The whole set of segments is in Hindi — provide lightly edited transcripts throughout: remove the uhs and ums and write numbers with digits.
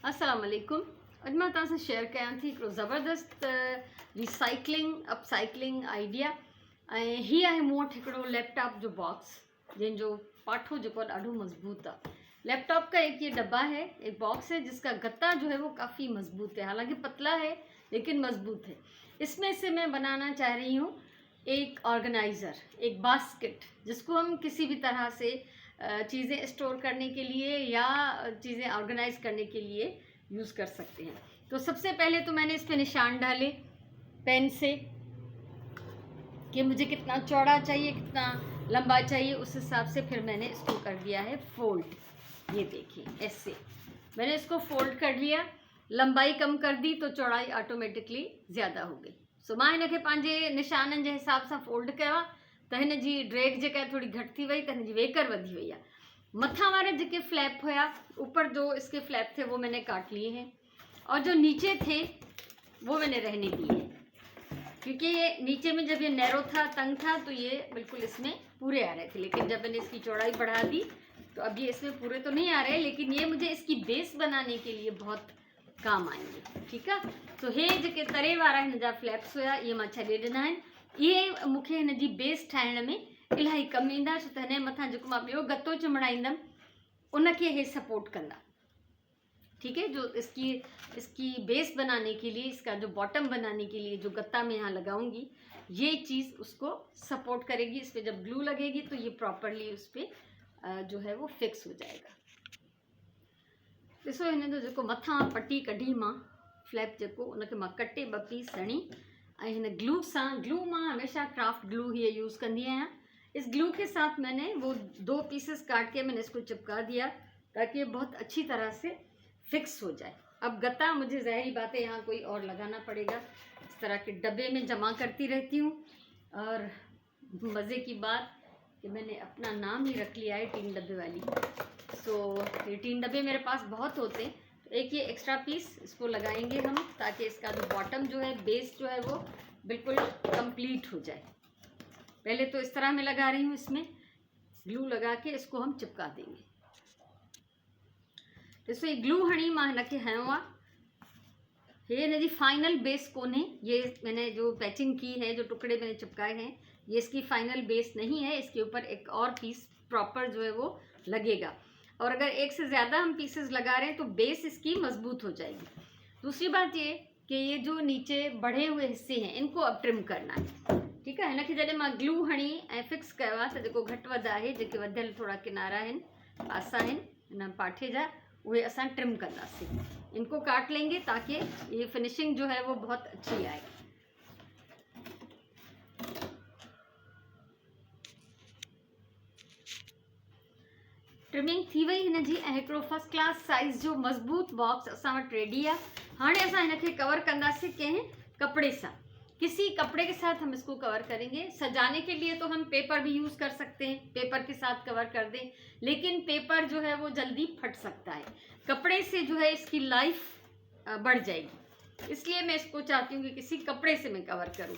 अस्सलाम वालेकुम। अॼु मां तव्हां सां शेयर कयां थी हिकिड़ो ज़बरदस्त रिसाइक्लिंग अपसाइक्लिंग आइडिया। ऐं हीअ आहे मूं वटि हिकिड़ो लैपटॉप जो बॉक्स जंहिंजो पाठो जेको आहे ॾाढो मज़बूत आहे। लैपटॉप का एक ये डब्बा है, एक बॉक्स है जिसका गत्ता जो है वो काफ़ी मज़बूत है, हालांकि पतला है लेकिन मज़बूत है। इसमें से मैं बनाना चाह रही हूँ एक ऑर्गेनाइज़र, एक बास्केट, जिसको हम किसी भी तरह से चीज़ें स्टोर करने के लिए या चीज़ें ऑर्गेनाइज करने के लिए यूज़ कर सकते हैं। तो सबसे पहले तो मैंने इस पे निशान डाले पेन से कि मुझे कितना चौड़ा चाहिए, कितना लंबा चाहिए, उस हिसाब से फिर मैंने इसको कर दिया है फोल्ड। ये देखिए ऐसे मैंने इसको फोल्ड कर लिया, लंबाई कम कर दी तो चौड़ाई ऑटोमेटिकली ज़्यादा हो गई। सो मां हिनखे पंहिंजे निशाननि जे हिसाब सां फोल्ड कयो आहे त हिन जी ड्रैग जेका आहे थोड़ी घटि थी वई, त हिन जी वेकर वधी वई आहे। मथा वाले जेके फ्लैप हुआ, ऊपर जो इसके फ्लैप थे वो मैंने काट लिए हैं और जो नीचे थे वो मैंने रहने दिए हैं, क्योंकि ये नीचे में जब ये नैरो था, तंग था, तो ये बिल्कुल इसमें पूरे आ रहे थे। लेकिन जब मैंने इसकी चौड़ाई बढ़ा दी तो अब ये इसमें पूरे तो नहीं आ रहे, लेकिन ये मुझे इसकी बेस बनाने के लिए बहुत काम आएंगे। ठीक है, तो हे जेके तरे वारा हिन जा फ्लैप्स हुआ ये मां छॾे ॾिना आहिनि। ये मूंखे हिन जी बेस ठाहिण में इलाही कमु ईंदा, छो त हिन जे मथां जेको मां ॿियो गत्तो चिमड़ाईंदमि उनखे हे सपोर्ट कंदा। ठीक है, जो इसकी बेस बनाने के लिए, इसका जो बॉटम बनाने के लिए जो गत्ता मैं यहाँ लगाऊंगी, ये चीज़ उसको सपोर्ट करेगी। इस पर जब ग्लू लगेगी तो ये प्रॉपरली उस पर जो है वो फिक्स हो जाएगा। ॾिसो हिन जो जेको मथां पट्टी कढी मां फ्लैप जेको, उनखे मां कटे 2 पीस हणी ऐं हिन ग्लू सां, ग्लू मां हमेशा क्राफ्ट ग्लू ही यूज़ कंदी आहियां। इस ग्लू के साथ मैंने वो 2 पीसेस काट के मैंने इसको चिपका दिया ताकि ये बहुत अच्छी तरह से फिक्स हो जाए। अब गत्ता मुझे ज़ाहिरी बात है यहाँ कोई और लगाना पड़ेगा। इस तरह के डब्बे में जमा करती रहती हूँ और मज़े की बात कि मैंने अपना नाम ही रख लिया है 3 डब्बे वाली। तो ये 3 डब्बे मेरे पास बहुत होते, तो एक ये एक्स्ट्रा पीस इसको लगाएंगे हम, ताकि इसका जो बॉटम जो है, बेस जो है वो बिल्कुल कंप्लीट हो जाए। पहले तो इस तरह मैं लगा रही हूँ, इसमें ग्लू लगा के इसको हम चिपका देंगे। ॾिसो ये ग्लू हणी मां हिनखे हयो आहे। ये हिन जी फाइनल बेस कोन्हे, ये मैंने जो पैचिंग की है, जो टुकड़े मैंने चिपकाए हैं, ये इसकी फाइनल बेस नहीं है। इसके ऊपर एक और पीस प्रॉपर जो है वो लगेगा, और अगर एक से ज़्यादा हम पीसेस लगा रहे हैं तो बेस इसकी मजबूत हो जाएगी। दूसरी बात ये कि ये जो नीचे बढ़े हुए हिस्से हैं इनको अब ट्रिम करना है। ठीक है, हिनखे जॾहिं मां ग्लू हणी ऐं फिक्स कयो आहे त जेको घटि वधि आहे, जेके वधियल थोड़ा किनारा आहिनि, पासा आहिनि हिन पाठे जा, उहे असां ट्रिम कंदासीं। इनको काट लेंगे ताकि ये फिनिशिंग जो है वो बहुत अच्छी आए। ट्रिमिंग थी वई हिन जी, ऐं हिकिड़ो फर्स्ट क्लास साइज़ जो मज़बूत बॉक्स असां वटि रेडी आहे। हाणे असां हिनखे कवर कंदासीं कंहिं कपड़े सां। किसी कपड़े के साथ हम इसको कवर करेंगे। सजाने के लिए तो हम पेपर भी यूज़ कर सकते हैं, पेपर के साथ कवर कर दें, लेकिन पेपर जो है वो जल्दी फट सकता है। कपड़े से जो है इसकी लाइफ बढ़ जाएगी, इसलिए मैं इसको चाहती हूँ कि किसी कपड़े से मैं कवर करूँ।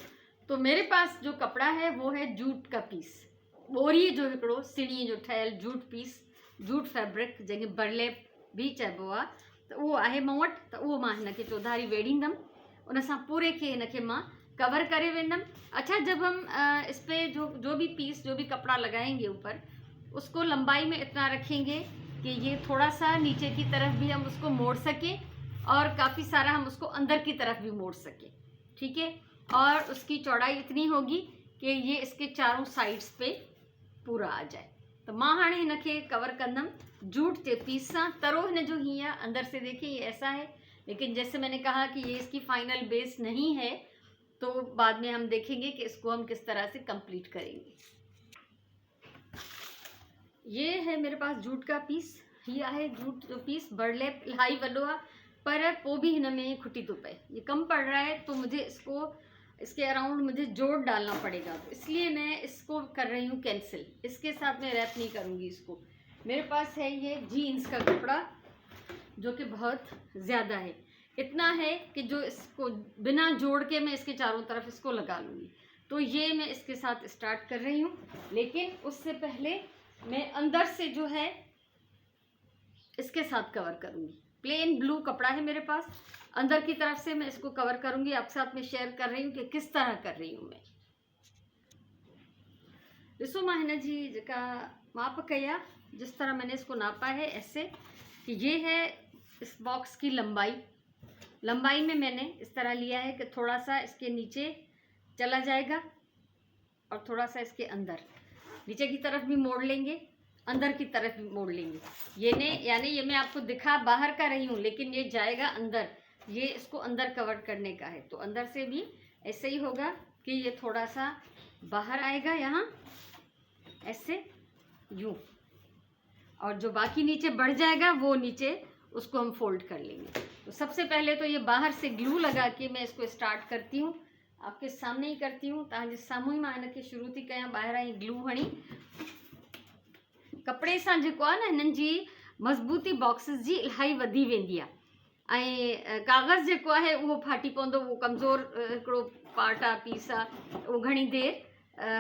तो मेरे पास जो कपड़ा है वो है जूट का पीस, बोरी जो हिकिड़ो सिड़ी जो ठहियल जूट पीस, जूट फैब्रिक जंहिंखे बर्लैप भी चइबो आहे, त उहो आहे मूं वटि। त उहो मां हिनखे चौधारी वेड़ींदमि, उन सां पूरे खे हिनखे मां कवर करे वेंदमि। अच्छा, जब हम इस पे जो भी पीस, जो भी कपड़ा लगाएंगे ऊपर, उसको लंबाई में इतना रखेंगे कि ये थोड़ा सा नीचे की तरफ भी हम उसको मोड़ सकें और काफ़ी सारा हम उसको अंदर की तरफ भी मोड़ सकें। ठीक है, और उसकी चौड़ाई इतनी होगी कि ये इसके चारों साइड्स पे पूरा आ जाए। तो मां हाणे हिनखे कवर कंदमि जूट के पीस सां। तरो हिन जो हीअं अंदर से देखिए ये ऐसा है, लेकिन जैसे मैंने कहा कि ये इसकी फाइनल बेस नहीं है, तो बाद में हम देखेंगे कि इसको हम किस तरह से कंप्लीट करेंगे। ये है मेरे पास जूट का पीस, ये है जूट जो पीस बर्लैप इलाही वॾो आहे, पर पोइ भी हिन में खुटी तो पए, ये कम पड़ रहा है, तो मुझे इसके अराउंड मुझे जोड़ डालना पड़ेगा। तो इसलिए मैं इसको कर रही हूँ कैंसिल, इसके साथ मैं रैप नहीं करूँगी इसको। मेरे पास है ये जीन्स का कपड़ा जो कि बहुत ज़्यादा है, इतना है कि जो इसको बिना जोड़ के मैं इसके चारों तरफ इसको लगा लूँगी। तो ये मैं इसके साथ स्टार्ट कर रही हूँ, लेकिन उससे पहले मैं अंदर से जो है इसके साथ कवर करूँगी। प्लेन ब्लू कपड़ा है मेरे पास। अंदर की तरफ से मैं इसको कवर करूंगी, आपके साथ में शेयर कर रही हूँ कि किस तरह कर रही हूँ मैं। ॾिसो मां हिन जी जेका माप कया, जिस तरह मैंने इसको नापा है ऐसे कि ये है इस बॉक्स की लंबाई में मैंने इस तरह लिया है कि थोड़ा सा इसके नीचे चला जाएगा और थोड़ा सा इसके अंदर, नीचे की तरफ भी मोड़ लेंगे, अंदर की तरफ भी मोड़ लेंगे। ये ने यानी ये मैं आपको दिखा बाहर का रही हूँ, लेकिन ये जाएगा अंदर, ये इसको अंदर कवर करने का है। तो अंदर से भी ऐसे ही होगा कि ये थोड़ा सा बाहर आएगा यहाँ ऐसे यूं, और जो बाकी नीचे बढ़ जाएगा वो नीचे उसको हम फोल्ड कर लेंगे। तो सबसे पहले तो ये बाहर से ग्लू लगा के मैं इसको स्टार्ट करती हूँ, आपके सामने ही करती हूँ तव्हांजे साम्हूं ही मां हिनखे शुरू थी कयां। ॿाहिरां ई ग्लू हणी कपिड़े सां जेको आहे न हिननि जी मज़बूती बॉक्सिस जी इलाही वधी वेंदी आहे ऐं कागज़ जेको आहे उहो फाटी पवंदो, उहो कमज़ोर हिकिड़ो पार्ट आहे, पीस आहे, उहो घणी देरि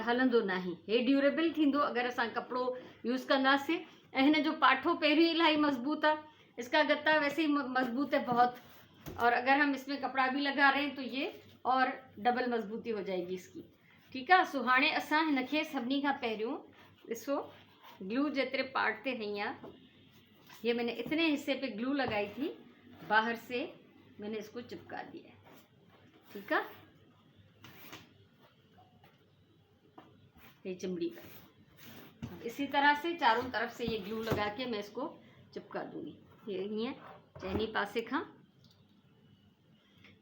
हलंदो नाही। हे ड्यूरेबल थींदो अगर असां कपड़ो यूज़ कंदासीं। ऐं हिन जो पाठो पहिरियों इलाही मजबूत आहे, इसका गत्ता वैसे ही मजबूत है बहुत, और अगर हम इसमें कपड़ा भी लगा रहे हैं तो ये और डबल मजबूती हो जाएगी इसकी। ठीक है। सो हाणे असां हिनखे सभिनी खां पहिरियों ॾिसो ग्लू जेतिरे पार्ट ते हई आहे, ये मैंने इतने हिस्से पे ग्लू लगाई थी, बाहर से मैंने इसको चिपका दिया है। ठीक है, ये चिमड़ी पर। अब इसी तरह से चारों तरफ से ये ग्लू लगा के मैं इसको चिपका दूंगी। ये हीअं चइनी पासे खां,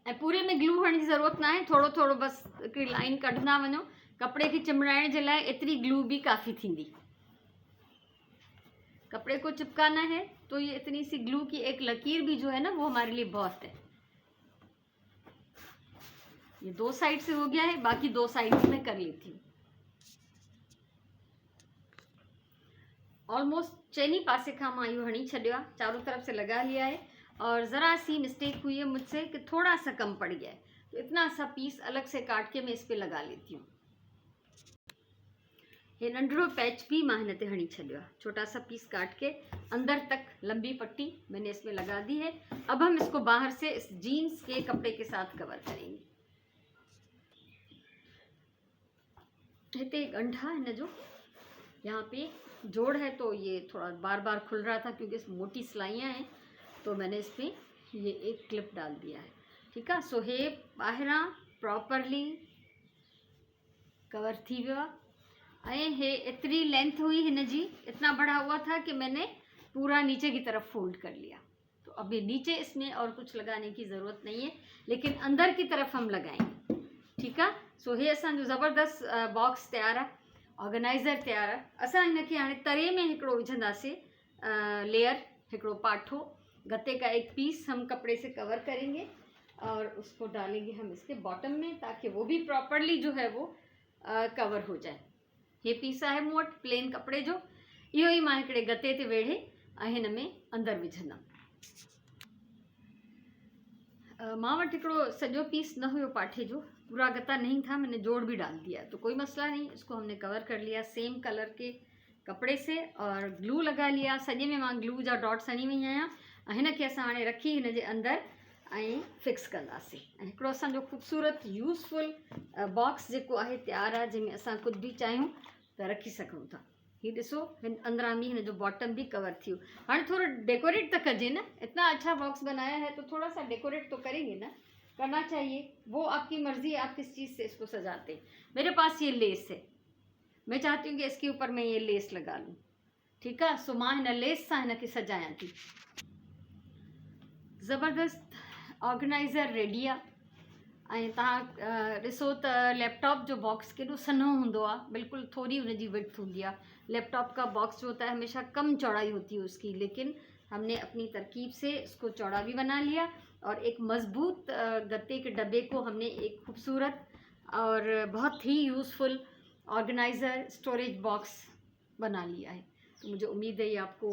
ऐं पूरे में ग्लू हणण जी ज़रूरत ना है, थोड़ो थोड़ो बस हिकिड़ी लाइन कढंदा वञो। कपिड़े खे चिमड़ाइण जे लाइ एतिरी ग्लू भी काफ़ी थींदी। कपड़े को चिपकाना है तो ये इतनी सी ग्लू की एक लकीर भी जो है ना वो हमारे लिए बहुत है। ये दो साइड से हो गया है, बाकी दो साइड में कर लेती हूँ। ऑलमोस्ट चइनी पासे खां मां इहो हणी छॾियो आहे, चारों तरफ से लगा लिया है। और ज़रा सी मिस्टेक हुई है मुझसे कि थोड़ा सा कम पड़ गया है, तो इतना सा पीस अलग से काट के मैं इस पे लगा लेती हूँ। ये नंढड़ो पैच भी मां हिन ते हणी छॾियो आहे, छोटा सा पीस काट के अंदर तक लंबी पट्टी मैंने इसमें लगा दी है। अब हम इसको बाहर से इस जीन्स के कपड़े के साथ कवर करेंगे। हिते गंढा हिन जो यहाँ पे जोड़ है, तो ये थोड़ा बार बार खुल रहा था क्योंकि इस मोटी सिलाइयाँ हैं, तो मैंने इस पर ये एक क्लिप डाल दिया है। ठीक है। सो हे ॿाहिरां प्रॉपरली कवर थी वियो आहे। ऐं हे इतनी लेंथ हुई हिन जी, इतना बड़ा हुआ था कि मैंने पूरा नीचे की तरफ फोल्ड कर लिया। तो अभी नीचे इसमें और कुछ लगाने की ज़रूरत नहीं है, लेकिन अंदर की तरफ हम लगाएंगे। ठीक है। सो हे असांजो ज़बरदस्त बॉक्स तैयार है, ऑर्गेनाइज़र तैयार है। असां हिनखे हाणे तरे में हिकिड़ो विझंदासीं, लेयर हिकिड़ो पाठो, गत्ते का एक पीस हम कपड़े से कवर करेंगे और उसको डालेंगे हम इसके बॉटम में, ताकि वो भी प्रॉपरली जो है वो कवर हो जाए। ये पीस है मूं वटि प्लेन कपड़े जो, इहो ही मां हिकिड़े गत्ते ते वेढ़े ऐं हिन में अंदरि विझंदमि। मां वटि हिकिड़ो सॼो पीस न हुयो पाठे जो, पूरा गत्ता नहीं था, मैंने जोड़ भी डाल दिया, तो कोई मसला नहीं। इसको हमने कवर कर लिया सेम कलर के कपड़े से और ग्लू लगा लिया। सॼे में मां ग्लू जा डॉट्स हणी वई आहियां। हिनखे असां हाणे रखी हिन जे अंदरि ऐं फिक्स कंदासीं। ऐं हिकिड़ो असांजो ख़ूबसूरत यूज़फुल बॉक्स जेको आहे तयारु आहे, जंहिंमें असां कुझु बि चाहियूं त रखी सघूं था। हीअ ॾिसो हिन अंदरां बि हिन जो बॉटम भी कवर थी वियो। हाणे थोरो डेकोरेट त कजे न, इतना अच्छा बॉक्स बनाया है तो थोड़ा सा डेकोरेट तो करेंगे ना, करना चाहिए। वो आपकी मर्ज़ी है, आप किस चीज़ से इसको सजाते। मेरे पास ये लेस है, मैं चाहती हूँ कि इसके ऊपर मैं ये लेस लगा लूँ। ठीक है। सो मां हिन लेस सां हिनखे सजायां थी। ज़बरदस्त ऑर्गेनाइज़र रेडी आहे। ऐं तव्हां ॾिसो त लैपटॉप जो बॉक्स केॾो सन्हो हूंदो आहे, बिल्कुलु थोड़ी हुनजी विड्थ होती है। लैपटॉप का बॉक्स जो होता है हमेशा कम चौड़ाई होती है उसकी, लेकिन हमने अपनी तरकीब से इसको चौड़ा भी बना लिया और एक मज़बूत गत्ते के डब्बे को हमने एक खूबसूरत और बहुत ही यूज़फुल ऑर्गेनाइज़र स्टोरेज बॉक्स बना लिया है। तो मुझे उम्मीद है ये आपको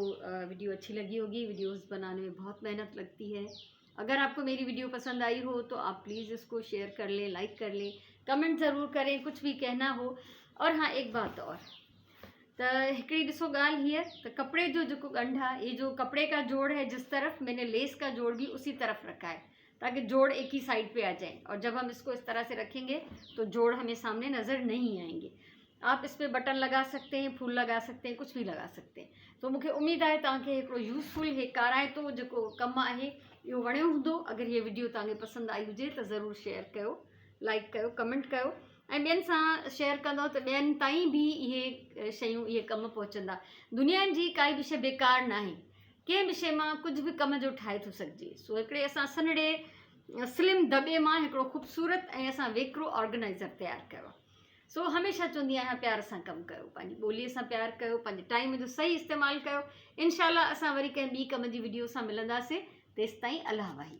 वीडियो अच्छी लगी होगी। वीडियोस बनाने में बहुत मेहनत लगती है। अगर आपको मेरी वीडियो पसंद आई हो तो आप प्लीज़ इसको शेयर कर लें, लाइक कर लें, कमेंट ज़रूर करें कुछ भी कहना हो। और हाँ, एक बात और, त हिकिड़ी ॾिसो ॻाल्हि हीअ त कपिड़े जो जेको ॻंढ आहे, ये जो कपड़े का जोड़ है जिस तरफ, मैंने लेस का जोड़ भी उसी तरफ रखा है ताकि जोड़ एक ही साइड पे आ जाए, और जब हम इसको इस तरह से रखेंगे तो जोड़ हमें सामने नज़र नहीं आएंगे। आप इस पे बटन लगा सकते हैं, फूल लगा सकते हैं, कुछ भी लगा सकते हैं। तो मूंखे उम्मीद है तव्हांखे हिकिड़ो यूज़फुल हे काराइतो जेको कमु आहे इहो वणियो हूंदो। अगरि ये वीडियो तव्हांखे पसंदि आई हुजे त ज़रूरु शेयर कयो, लाइक कयो, कमेंट कयो, ऐं ॿियनि सां शेयर कंदव त ॿियनि ताईं बि इहे शयूं, इहे कम पहुचंदा। दुनिया जी काई बि शइ बेकार न आहे, कंहिं बि शइ मां कुझु बि कम जो ठाहे थो सघिजे। सो हिकिड़े असां सन्हड़े स्लिम दॿे मां हिकिड़ो ख़ूबसूरत ऐं असां वेकिरो ऑर्गेनाइज़र तयारु कयो आहे। सो हमेशह चवंदी आहियां प्यार सां कमु कयो, पंहिंजी ॿोलीअ सां प्यारु कयो, पंहिंजे टाइम जो सही इस्तेमालु कयो। इनशाला असां वरी कंहिं ॿी कम जी वीडियो सां मिलंदासीं। तेसिताईं अल्लाह वाही।